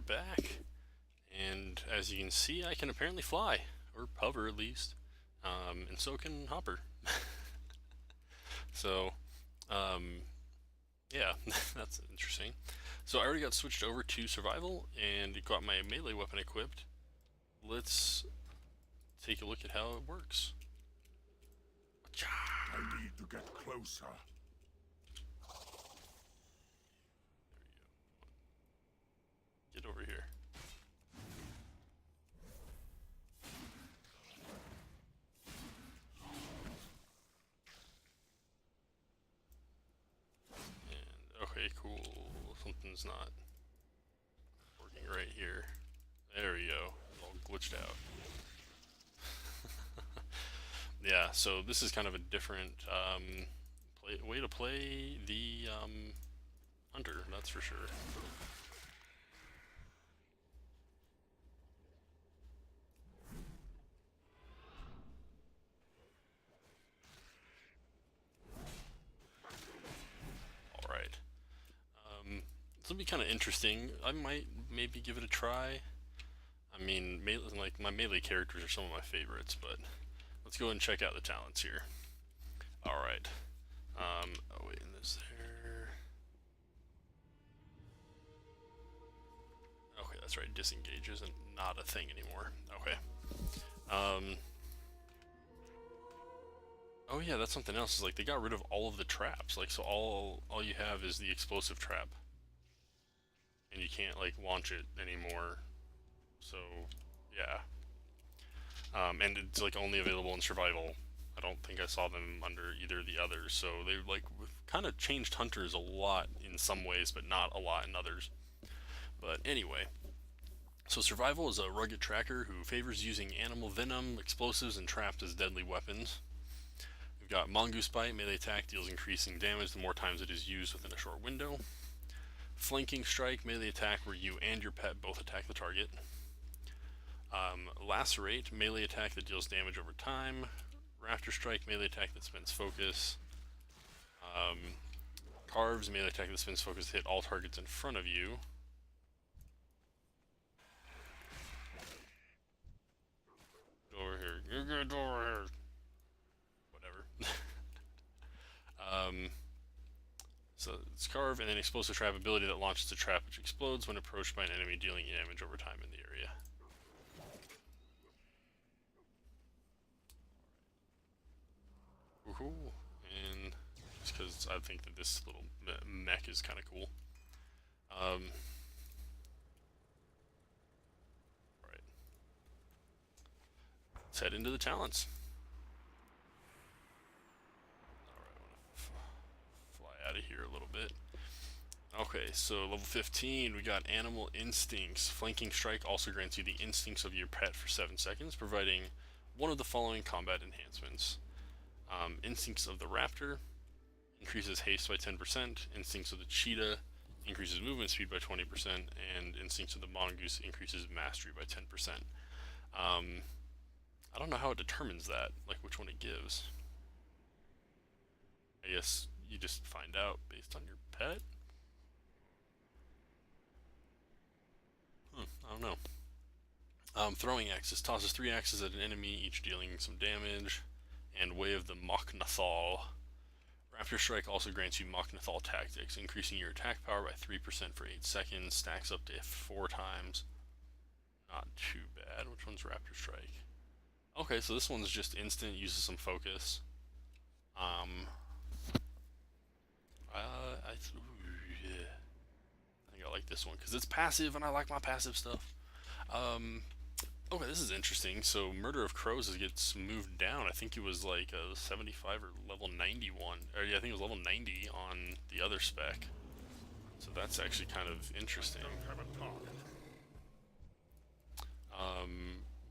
back, and as you can see, I can apparently fly, or hover at least, and so can Hopper. So, yeah, that's interesting. So I already got switched over to survival and got my melee weapon equipped. Let's take a look at how it works. I need to get closer. Get over here. And, okay, cool. Something's not working right here. There we go. It's all glitched out. Yeah, so this is kind of a different way to play the hunter, that's for sure. Alright. This will be kind of interesting. I might maybe give it a try. I mean, like my melee characters are some of my favorites, but let's go and check out the talents here. Alright. Oh wait, and there's there. Okay, that's right, disengage isn't not a thing anymore. Okay. Oh yeah, that's something else. Is like they got rid of all of the traps. Like so all you have is the explosive trap. And you can't like launch it anymore. So yeah. And it's like only available in survival. I don't think I saw them under either of the others. So they like kind of changed hunters a lot in some ways, but not a lot in others. But anyway, so survival is a rugged tracker who favors using animal venom, explosives, and traps as deadly weapons. We've got Mongoose Bite, melee attack deals increasing damage the more times it is used within a short window. Flanking Strike, melee attack where you and your pet both attack the target. Lacerate, melee attack that deals damage over time. Raptor Strike, melee attack that spends focus. Carves, melee attack that spends focus to hit all targets in front of you. Get over here. Get over here. Whatever. So it's Carve, and then Explosive Trap ability that launches a trap which explodes when approached by an enemy, dealing damage over time in the area. Woohoo! And just because I think that this little mech is kind of cool. Alright. Let's head into the talents. Out of here a little bit. Okay, so level 15, we got Animal Instincts. Flanking Strike also grants you the instincts of your pet for 7 seconds, providing one of the following combat enhancements. Instincts of the Raptor increases haste by 10%, Instincts of the Cheetah increases movement speed by 20%, and Instincts of the Mongoose increases mastery by 10%. I don't know how it determines that, like which one it gives. I guess you just find out based on your pet? I don't know. Throwing axes tosses 3 axes at an enemy, each dealing some damage. And Way of the Machnathal. Raptor Strike also grants you Machnathal tactics, increasing your attack power by 3% for 8 seconds, stacks up to 4 times. Not too bad. Which one's Raptor Strike? Okay, so this one's just instant, uses some focus. I think I like this one because it's passive and I like my passive stuff. Okay, this is interesting. So Murder of Crows gets moved down. I think it was like a 75 or level 91. Or yeah, I think it was level 90 on the other spec. So that's actually kind of interesting.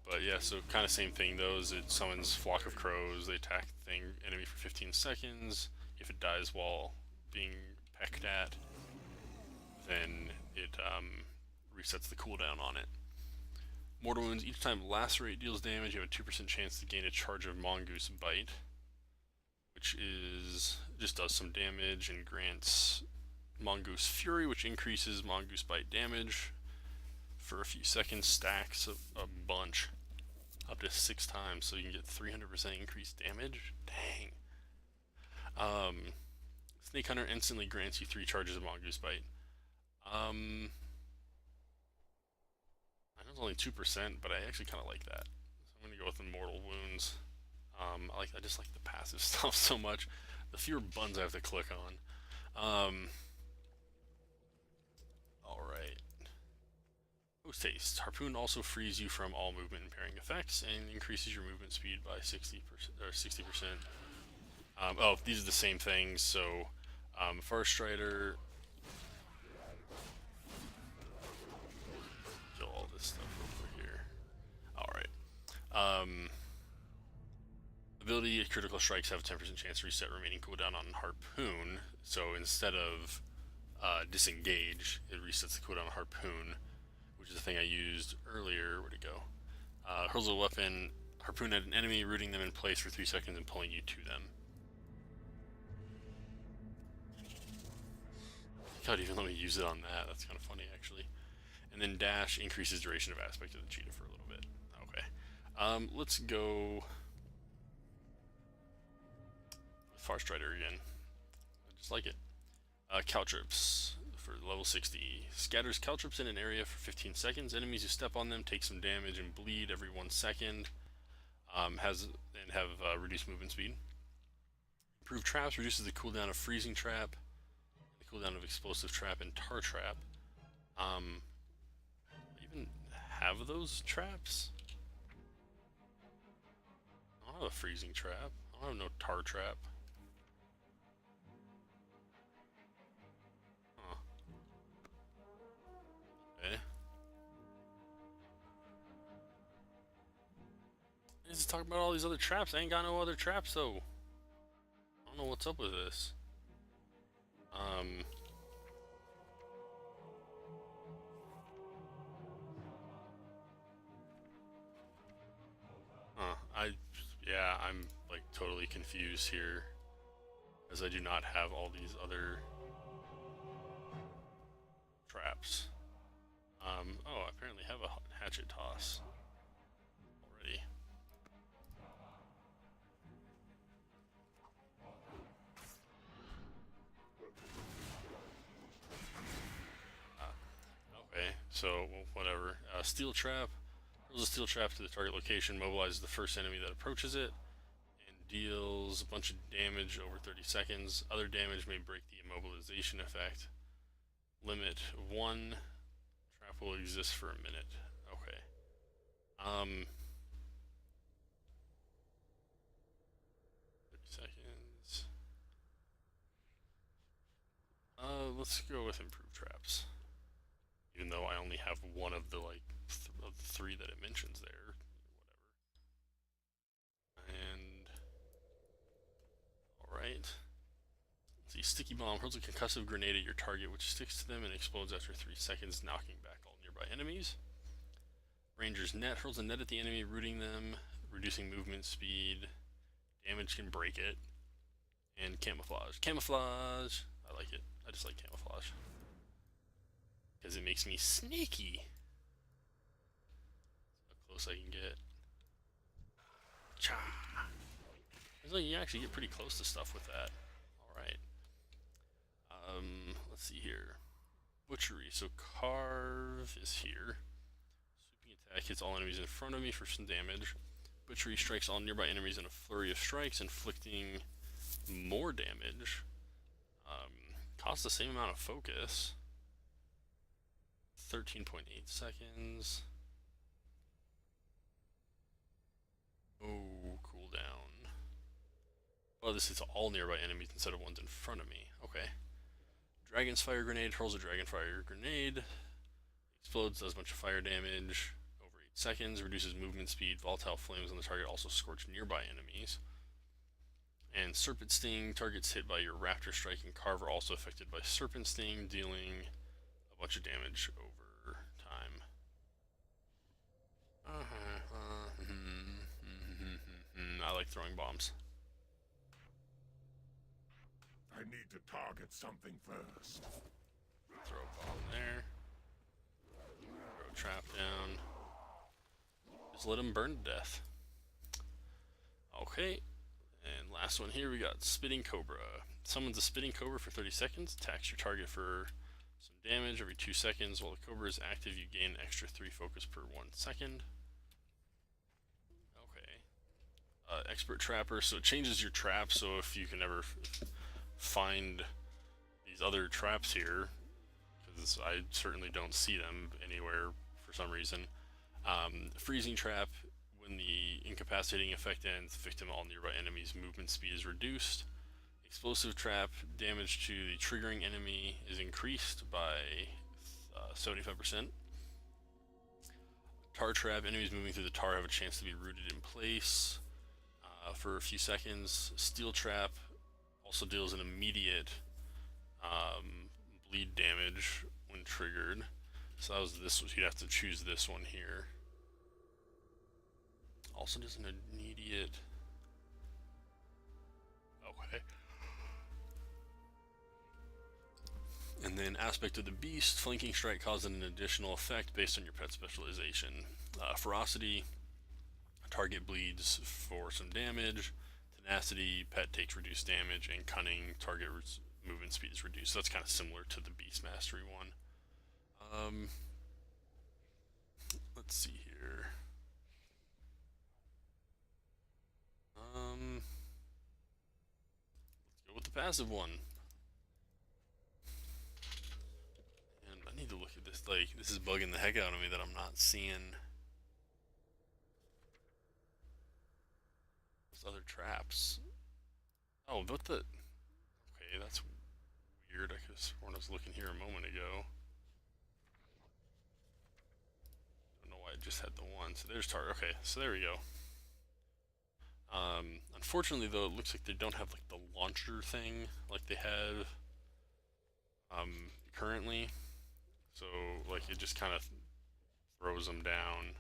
But yeah, so kind of same thing though, is it summons Flock of Crows, they attack the enemy for 15 seconds. If it dies while being pecked at, then it resets the cooldown on it. Mortal Wounds, each time Lacerate deals damage, you have a 2% chance to gain a charge of Mongoose Bite, which is just does some damage and grants Mongoose Fury, which increases Mongoose Bite damage. for a few seconds stacks a bunch up to 6 times, so you can get 300% increased damage. Dang. Snake Hunter instantly grants you 3 charges of Mongoose Bite. I know it's only 2%, but I actually kind of like that. So I'm gonna go with Immortal Wounds. I just like the passive stuff so much. The fewer buttons I have to click on. Alright. Post haste. Harpoon also frees you from all movement impairing effects and increases your movement speed by 60% or 60%. Oh, these are the same things. So, Far Strider. Kill all this stuff real quick here. Alright. Ability critical strikes have a 10% chance to reset remaining cooldown on Harpoon. So instead of disengage, it resets the cooldown on Harpoon, which is the thing I used earlier. Where'd it go? Hurls a weapon, Harpoon at an enemy, rooting them in place for 3 seconds and pulling you to them. God, even let me use it on that. That's kind of funny, actually. And then dash increases duration of aspect of the cheetah for a little bit. Okay. Let's go with Far Strider again. I just like it. Caltrips for level 60. Scatters caltrips in an area for 15 seconds. Enemies who step on them take some damage and bleed every 1 second. Have reduced movement speed. Improved traps reduces the cooldown of freezing trap, the cooldown of explosive trap, and tar trap. Even have those traps? I don't have a freezing trap. I don't have no tar trap. Huh. Okay. Let's talk about all these other traps. I ain't got no other traps though. I don't know what's up with this. Yeah, I'm like totally confused here, as I do not have all these other traps. Oh, I apparently have a hatchet toss already. Okay, so whatever. Steel trap. Hurls a steel trap to the target location, mobilizes the first enemy that approaches it, and deals a bunch of damage over 30 seconds. Other damage may break the immobilization effect. Limit 1. Trap will exist for a minute. Okay. 30 seconds. Let's go with improved traps. Even though I only have one of the of the 3 that it mentions there. Whatever. And alright. Let's see, sticky bomb hurls a concussive grenade at your target, which sticks to them and explodes after 3 seconds, knocking back all nearby enemies. Ranger's net hurls a net at the enemy, rooting them, reducing movement speed. Damage can break it. And camouflage. Camouflage! I like it. I just like camouflage. Because it makes me sneaky. How close I can get. Cha! It's like you actually get pretty close to stuff with that. Alright. Let's see here. Butchery. So Carve is here. Sweeping attack hits all enemies in front of me for some damage. Butchery strikes all nearby enemies in a flurry of strikes, inflicting more damage. Costs the same amount of focus. 13.8 seconds. Oh, cooldown. Oh, this hits all nearby enemies instead of ones in front of me. Okay. Dragon's Fire Grenade hurls a Dragon Fire Grenade. Explodes, does a bunch of fire damage. Over 8 seconds, reduces movement speed. Volatile flames on the target also scorch nearby enemies. And Serpent Sting, targets hit by your Raptor Strike and Carve are also affected by Serpent Sting, dealing a bunch of damage over time. I like throwing bombs. I need to target something first. Throw a bomb there. Throw a trap down. Just let him burn to death. Okay, and last one here, we got Spitting Cobra. Summons a Spitting Cobra for 30 seconds, attacks your target for some damage every 2 seconds. While the Cobra is active, you gain an extra 3 focus per 1 second. Okay. Expert Trapper, so it changes your trap, so if you can ever find these other traps here, because I certainly don't see them anywhere for some reason. Freezing Trap, when the incapacitating effect ends, the victim all nearby enemies' movement speed is reduced. Explosive Trap, damage to the triggering enemy is increased by 75%. Tar Trap, enemies moving through the tar have a chance to be rooted in place for a few seconds. Steel Trap also deals an immediate bleed damage when triggered. So that was this. You'd have to choose this one here. Also does an immediate. Okay. And then Aspect of the Beast, Flanking Strike causes an additional effect based on your pet specialization. Ferocity, target bleeds for some damage. Tenacity, pet takes reduced damage. And Cunning, target movement speed is reduced. So that's kind of similar to the Beast Mastery one. Let's see here. Let's go with the passive one. And I need to look at this. Like, this is bugging the heck out of me that I'm not seeing those other traps. Oh, but the. Okay, that's weird. I could have sworn I was looking here a moment ago. I don't know why I just had the one. So there's target. Okay, so there we go. Unfortunately, though, it looks like they don't have like the launcher thing like they have currently. So like it just kind of throws them down.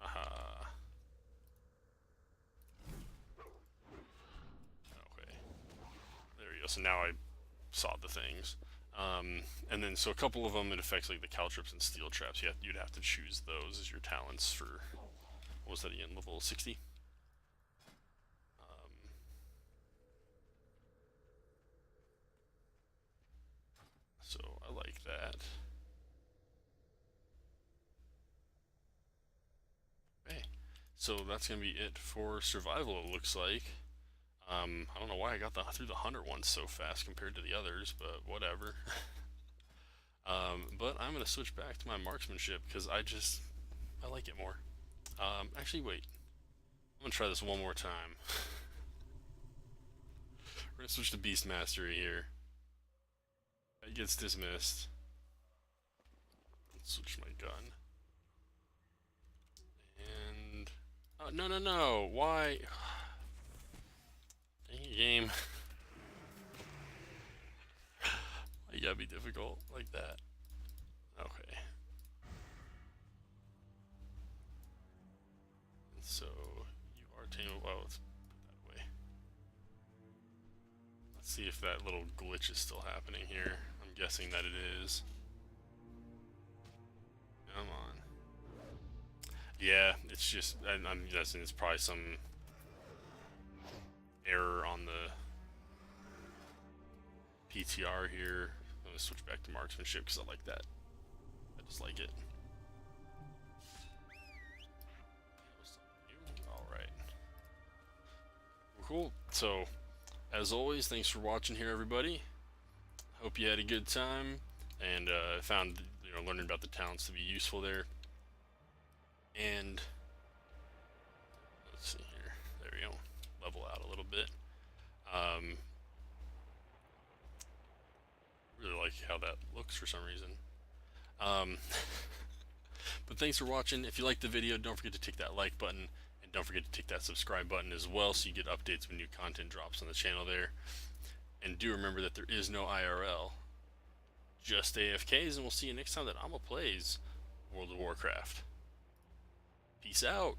Aha. Okay. There we go. So now I saw the things. And then, so a couple of them, it affects like the caltrops and steel traps. You'd have to choose those as your talents for, what was that again, level 60? So I like that. Okay, so that's gonna be it for survival. It looks like. I don't know why I got through the hunter one so fast compared to the others, but whatever. But I'm gonna switch back to my marksmanship because I like it more. Actually, wait. I'm gonna try this one more time. We're gonna switch to Beast Mastery here. It gets dismissed. Let's switch my gun. And oh, no! Why? Dang it, game. You gotta be difficult like that. Okay. So you are tameable. Well, let's put that away. Let's see if that little glitch is still happening here. I'm guessing that it is. Come on. Yeah, it's just, I'm guessing it's probably some error on the PTR here. I'm gonna switch back to marksmanship because I like that. I just like it. Alright. Cool. So, as always, thanks for watching here, everybody. Hope you had a good time and found learning about the talents to be useful there. And let's see here. There we go. Level out a little bit. Really like how that looks for some reason. But thanks for watching. If you liked the video, don't forget to tick that like button. And don't forget to tick that subscribe button as well so you get updates when new content drops on the channel there. And do remember that there is no IRL. Just AFKs, and we'll see you next time that I'ma plays World of Warcraft. Peace out.